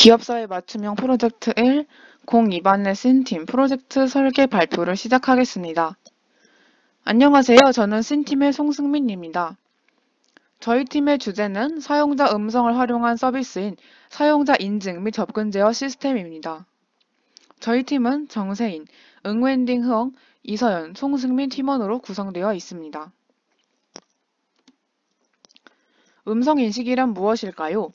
기업사회 맞춤형 프로젝트 1, 02반의 C팀 프로젝트 설계 발표를 시작하겠습니다. 안녕하세요. 저는 C팀의 송승민입니다. 저희 팀의 주제는 사용자 음성을 활용한 서비스인 사용자 인증 및 접근 제어 시스템입니다. 저희 팀은 정세인, 응웬딩 흐엉, 이서연, 송승민 팀원으로 구성되어 있습니다. 음성인식이란 무엇일까요?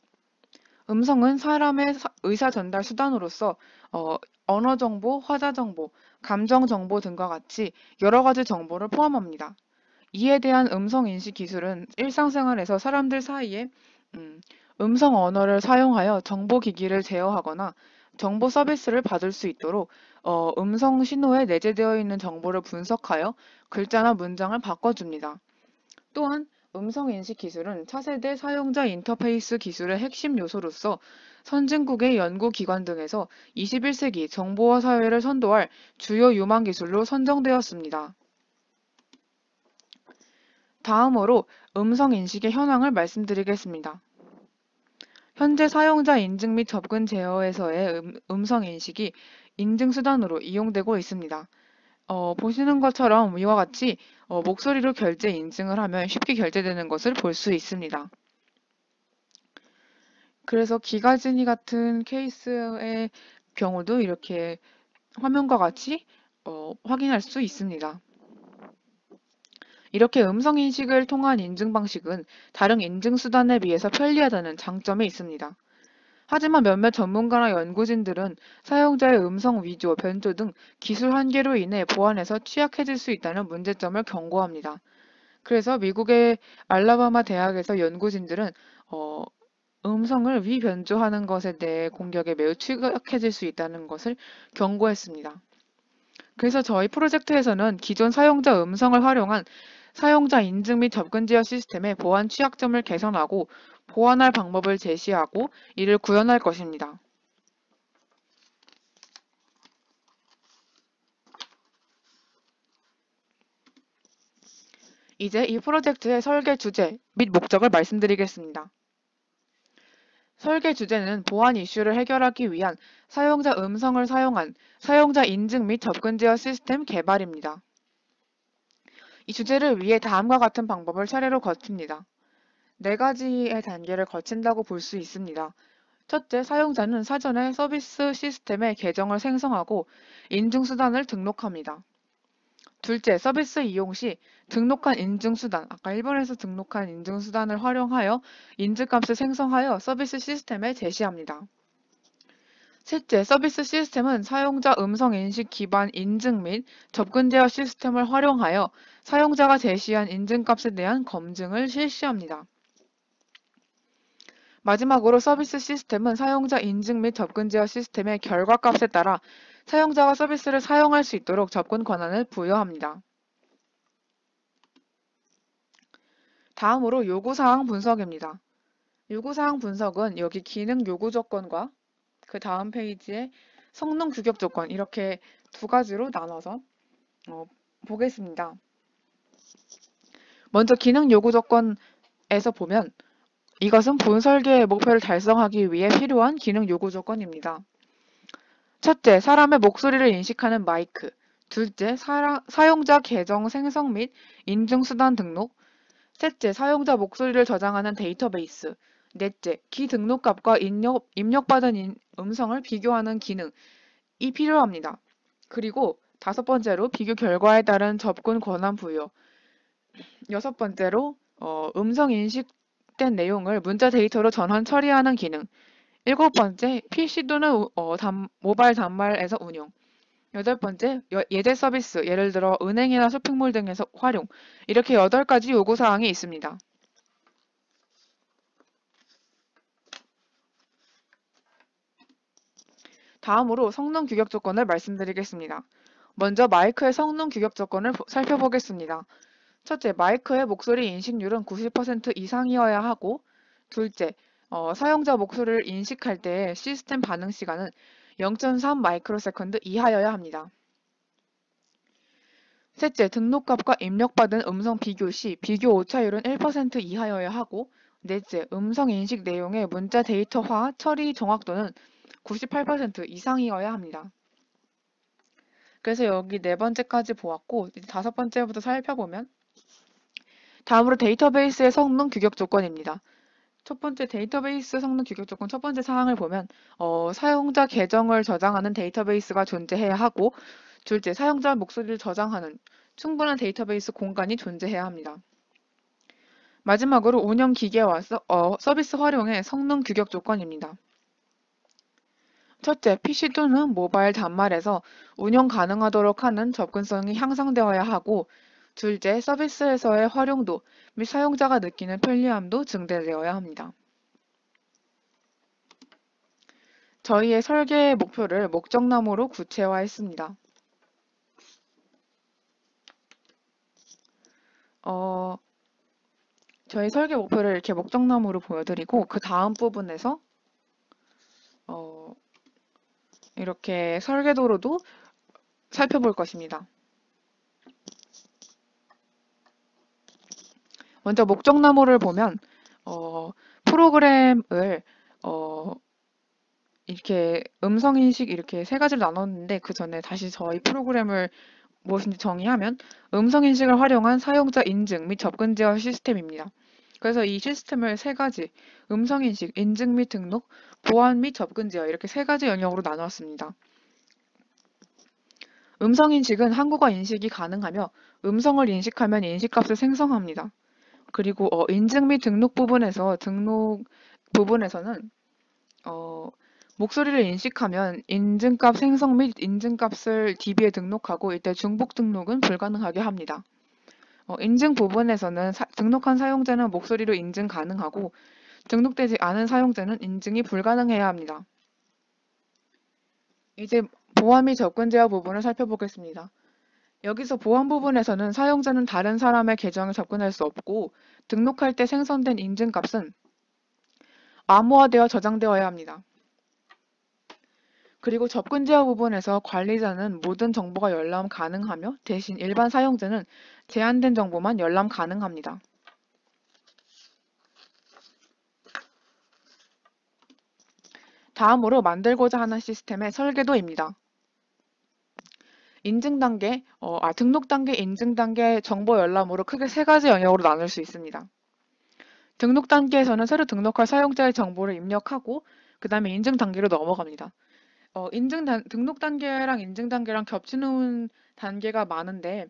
음성은 사람의 의사 전달 수단으로서 언어 정보, 화자 정보, 감정 정보 등과 같이 여러 가지 정보를 포함합니다. 이에 대한 음성 인식 기술은 일상생활에서 사람들 사이에 음성 언어를 사용하여 정보 기기를 제어하거나 정보 서비스를 받을 수 있도록 음성 신호에 내재되어 있는 정보를 분석하여 글자나 문장을 바꿔줍니다. 또한 음성인식 기술은 차세대 사용자 인터페이스 기술의 핵심 요소로서 선진국의 연구기관 등에서 21세기 정보화 사회를 선도할 주요 유망 기술로 선정되었습니다. 다음으로 음성인식의 현황을 말씀드리겠습니다. 현재 사용자 인증 및 접근 제어에서의 음성인식이 인증수단으로 이용되고 있습니다. 보시는 것처럼 이와 같이 목소리로 결제 인증을 하면 쉽게 결제되는 것을 볼 수 있습니다. 그래서 기가진이 같은 케이스의 경우도 이렇게 화면과 같이 확인할 수 있습니다. 이렇게 음성인식을 통한 인증 방식은 다른 인증 수단에 비해서 편리하다는 장점이 있습니다. 하지만 몇몇 전문가나 연구진들은 사용자의 음성 위조, 변조 등 기술 한계로 인해 보안에서 취약해질 수 있다는 문제점을 경고합니다. 그래서 미국의 알라바마 대학에서 연구진들은 음성을 위변조하는 것에 대해 공격에 매우 취약해질 수 있다는 것을 경고했습니다. 그래서 저희 프로젝트에서는 기존 사용자 음성을 활용한 사용자 인증 및 접근 제어 시스템의 보안 취약점을 개선하고 보완할 방법을 제시하고 이를 구현할 것입니다. 이제 이 프로젝트의 설계 주제 및 목적을 말씀드리겠습니다. 설계 주제는 보안 이슈를 해결하기 위한 사용자 음성을 사용한 사용자 인증 및 접근 제어 시스템 개발입니다. 이 주제를 위해 다음과 같은 방법을 차례로 거칩니다. 4가지의 단계를 거친다고 볼 수 있습니다. 첫째, 사용자는 사전에 서비스 시스템의 계정을 생성하고 인증수단을 등록합니다. 둘째, 서비스 이용 시 등록한 인증수단, 아까 1번에서 등록한 인증수단을 활용하여 인증값을 생성하여 서비스 시스템에 제시합니다. 셋째, 서비스 시스템은 사용자 음성 인식 기반 인증 및 접근 제어 시스템을 활용하여 사용자가 제시한 인증값에 대한 검증을 실시합니다. 마지막으로 서비스 시스템은 사용자 인증 및 접근 제어 시스템의 결과값에 따라 사용자가 서비스를 사용할 수 있도록 접근 권한을 부여합니다. 다음으로 요구사항 분석입니다. 요구사항 분석은 여기 기능 요구 조건과 그 다음 페이지에 성능 규격 조건 이렇게 2가지로 나눠서 보겠습니다. 먼저 기능 요구 조건에서 보면 이것은 본 설계의 목표를 달성하기 위해 필요한 기능 요구 조건입니다. 첫째, 사람의 목소리를 인식하는 마이크. 둘째, 사용자 계정 생성 및 인증수단 등록. 셋째, 사용자 목소리를 저장하는 데이터베이스. 넷째, 키 등록값과 입력받은 음성을 비교하는 기능이 필요합니다. 그리고 5번째로 비교 결과에 따른 접근 권한 부여. 6번째로 음성 인식된 내용을 문자 데이터로 전환 처리하는 기능. 7번째, PC 또는 모바일 단말에서 운영. 8번째, 예제 서비스, 예를 들어 은행이나 쇼핑몰 등에서 활용. 이렇게 8가지 요구사항이 있습니다. 다음으로 성능 규격 조건을 말씀드리겠습니다. 먼저 마이크의 성능 규격 조건을 살펴보겠습니다. 첫째, 마이크의 목소리 인식률은 90% 이상이어야 하고, 둘째, 사용자 목소리를 인식할 때의 시스템 반응 시간은 0.3 마이크로세컨드 이하여야 합니다. 셋째, 등록값과 입력받은 음성 비교 시 비교 오차율은 1% 이하여야 하고, 넷째, 음성 인식 내용의 문자 데이터화 처리 정확도는 98% 이상이어야 합니다. 그래서 여기 네 번째까지 보았고, 이제 다섯 번째부터 살펴보면 다음으로 데이터베이스의 성능 규격 조건입니다. 첫 번째 데이터베이스 성능 규격 조건 첫 번째 사항을 보면 사용자 계정을 저장하는 데이터베이스가 존재해야 하고, 둘째 사용자 목소리를 저장하는 충분한 데이터베이스 공간이 존재해야 합니다. 마지막으로 운영 기계와 서비스 활용의 성능 규격 조건입니다. 첫째, PC 또는 모바일 단말에서 운영 가능하도록 하는 접근성이 향상되어야 하고, 둘째, 서비스에서의 활용도 및 사용자가 느끼는 편리함도 증대되어야 합니다. 저희의 설계 목표를 목적나무로 구체화했습니다. 저희 설계 목표를 이렇게 목적나무로 보여드리고, 그 다음 부분에서 이렇게 설계도로도 살펴볼 것입니다. 먼저 목적나무를 보면 프로그램을 이렇게 음성인식 이렇게 세 가지로 나눴는데, 그 전에 다시 저희 프로그램을 무엇인지 정의하면 음성인식을 활용한 사용자 인증 및 접근 제어 시스템입니다. 그래서 이 시스템을 세 가지, 음성인식, 인증 및 등록, 보안 및 접근 제어 이렇게 세 가지 영역으로 나누었습니다. 음성인식은 한국어 인식이 가능하며 음성을 인식하면 인식값을 생성합니다. 그리고 인증 및 등록 부분에서는 목소리를 인식하면 인증값 생성 및 인증값을 DB에 등록하고, 이때 중복 등록은 불가능하게 합니다. 인증 부분에서는 등록한 사용자는 목소리로 인증 가능하고, 등록되지 않은 사용자는 인증이 불가능해야 합니다. 이제 보안 및 접근 제어 부분을 살펴보겠습니다. 여기서 보안 부분에서는 사용자는 다른 사람의 계정에 접근할 수 없고, 등록할 때 생성된 인증값은 암호화되어 저장되어야 합니다. 그리고 접근 제어 부분에서 관리자는 모든 정보가 열람 가능하며, 대신 일반 사용자는 제한된 정보만 열람 가능합니다. 다음으로 만들고자 하는 시스템의 설계도입니다. 인증 단계, 등록 단계, 인증 단계, 정보 열람으로 크게 세 가지 영역으로 나눌 수 있습니다. 등록 단계에서는 새로 등록할 사용자의 정보를 입력하고, 그 다음에 인증 단계로 넘어갑니다. 등록 단계랑 인증 단계랑 겹치는 단계가 많은데,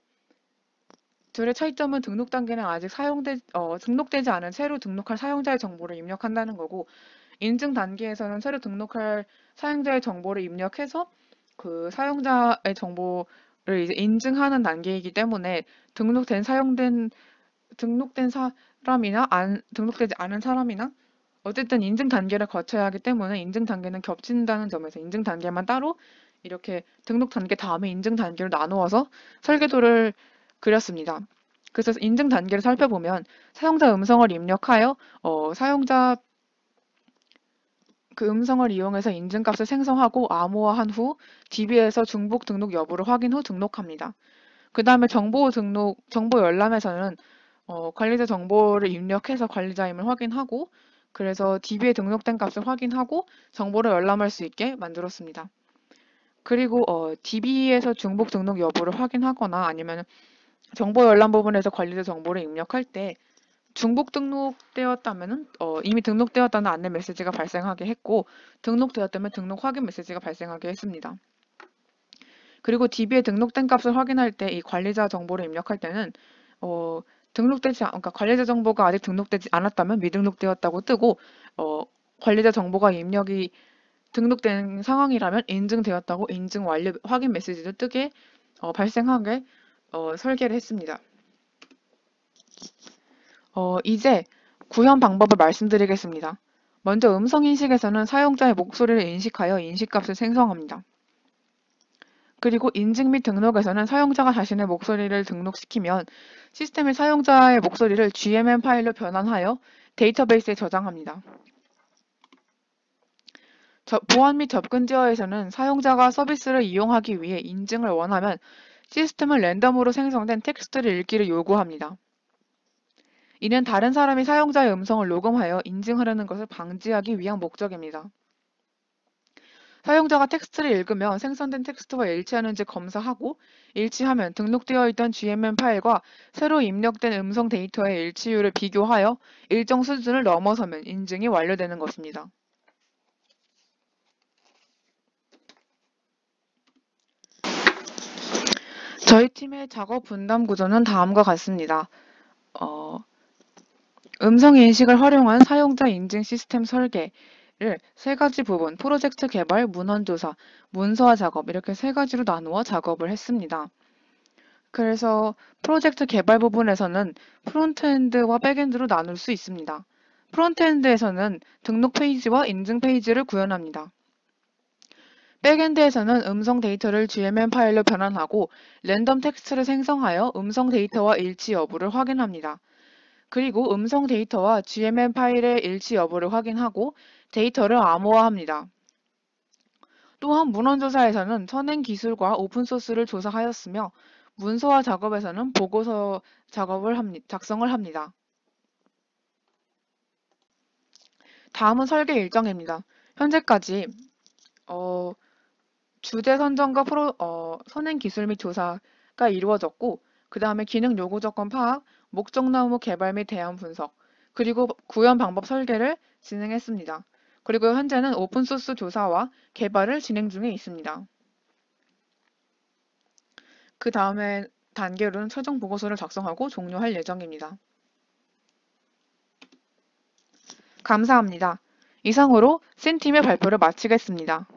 둘의 차이점은 등록 단계는 아직 등록되지 않은 새로 등록할 사용자의 정보를 입력한다는 거고, 인증 단계에서는 새로 등록할 사용자의 정보를 입력해서 그 사용자의 정보를 이제 인증하는 단계이기 때문에 등록된 사람이나 등록되지 않은 사람이나 어쨌든 인증 단계를 거쳐야 하기 때문에 인증 단계는 겹친다는 점에서 인증 단계만 따로 이렇게 등록 단계 다음에 인증 단계로 나누어서 설계도를 그렸습니다. 그래서 인증 단계를 살펴보면 사용자 음성을 입력하여 사용자 그 음성을 이용해서 인증값을 생성하고 암호화한 후 DB에서 중복 등록 여부를 확인 후 등록합니다. 그 다음에 정보 열람에서는 관리자 정보를 입력해서 관리자임을 확인하고, 그래서 DB에 등록된 값을 확인하고 정보를 열람할 수 있게 만들었습니다. 그리고 DB에서 중복 등록 여부를 확인하거나 아니면 정보 열람 부분에서 관리자 정보를 입력할 때 중복 등록되었다면 이미 등록되었다는 안내 메시지가 발생하게 했고, 등록되었다면 등록 확인 메시지가 발생하게 했습니다. 그리고 DB에 등록된 값을 확인할 때 이 관리자 정보를 입력할 때는 그러니까 관리자 정보가 아직 등록되지 않았다면 미등록되었다고 뜨고, 관리자 정보가 입력이 등록된 상황이라면 인증되었다고 인증 완료 확인 메시지도 뜨게 발생하게 설계를 했습니다. 이제 구현 방법을 말씀드리겠습니다. 먼저 음성인식에서는 사용자의 목소리를 인식하여 인식값을 생성합니다. 그리고 인증 및 등록에서는 사용자가 자신의 목소리를 등록시키면 시스템이 사용자의 목소리를 GMM 파일로 변환하여 데이터베이스에 저장합니다. 보안 및 접근 제어에서는 사용자가 서비스를 이용하기 위해 인증을 원하면 시스템은 랜덤으로 생성된 텍스트를 읽기를 요구합니다. 이는 다른 사람이 사용자의 음성을 녹음하여 인증하려는 것을 방지하기 위한 목적입니다. 사용자가 텍스트를 읽으면 생성된 텍스트와 일치하는지 검사하고 일치하면 등록되어 있던 GMM 파일과 새로 입력된 음성 데이터의 일치율을 비교하여 일정 수준을 넘어서면 인증이 완료되는 것입니다. 저희 팀의 작업 분담 구조는 다음과 같습니다. 음성 인식을 활용한 사용자 인증 시스템 설계를 세 가지 부분, 프로젝트 개발, 문헌 조사, 문서화 작업 이렇게 세 가지로 나누어 작업을 했습니다. 그래서 프로젝트 개발 부분에서는 프론트엔드와 백엔드로 나눌 수 있습니다. 프론트엔드에서는 등록 페이지와 인증 페이지를 구현합니다. 백엔드에서는 음성 데이터를 GMM 파일로 변환하고 랜덤 텍스트를 생성하여 음성 데이터와 일치 여부를 확인합니다. 그리고 음성 데이터와 GMM 파일의 일치 여부를 확인하고 데이터를 암호화합니다. 또한 문헌조사에서는 선행 기술과 오픈소스를 조사하였으며 문서화 작업에서는 보고서 작성을 합니다. 다음은 설계 일정입니다. 현재까지 주제 선정과 선행 기술 및 조사가 이루어졌고 그 다음에 기능 요구 조건 파악, 목적나무 무 개발 및 대안 분석, 그리고 구현 방법 설계를 진행했습니다. 그리고 현재는 오픈소스 조사와 개발을 진행 중에 있습니다. 그 다음에 단계로는 최종 보고서를 작성하고 종료할 예정입니다. 감사합니다. 이상으로 씬팀의 발표를 마치겠습니다.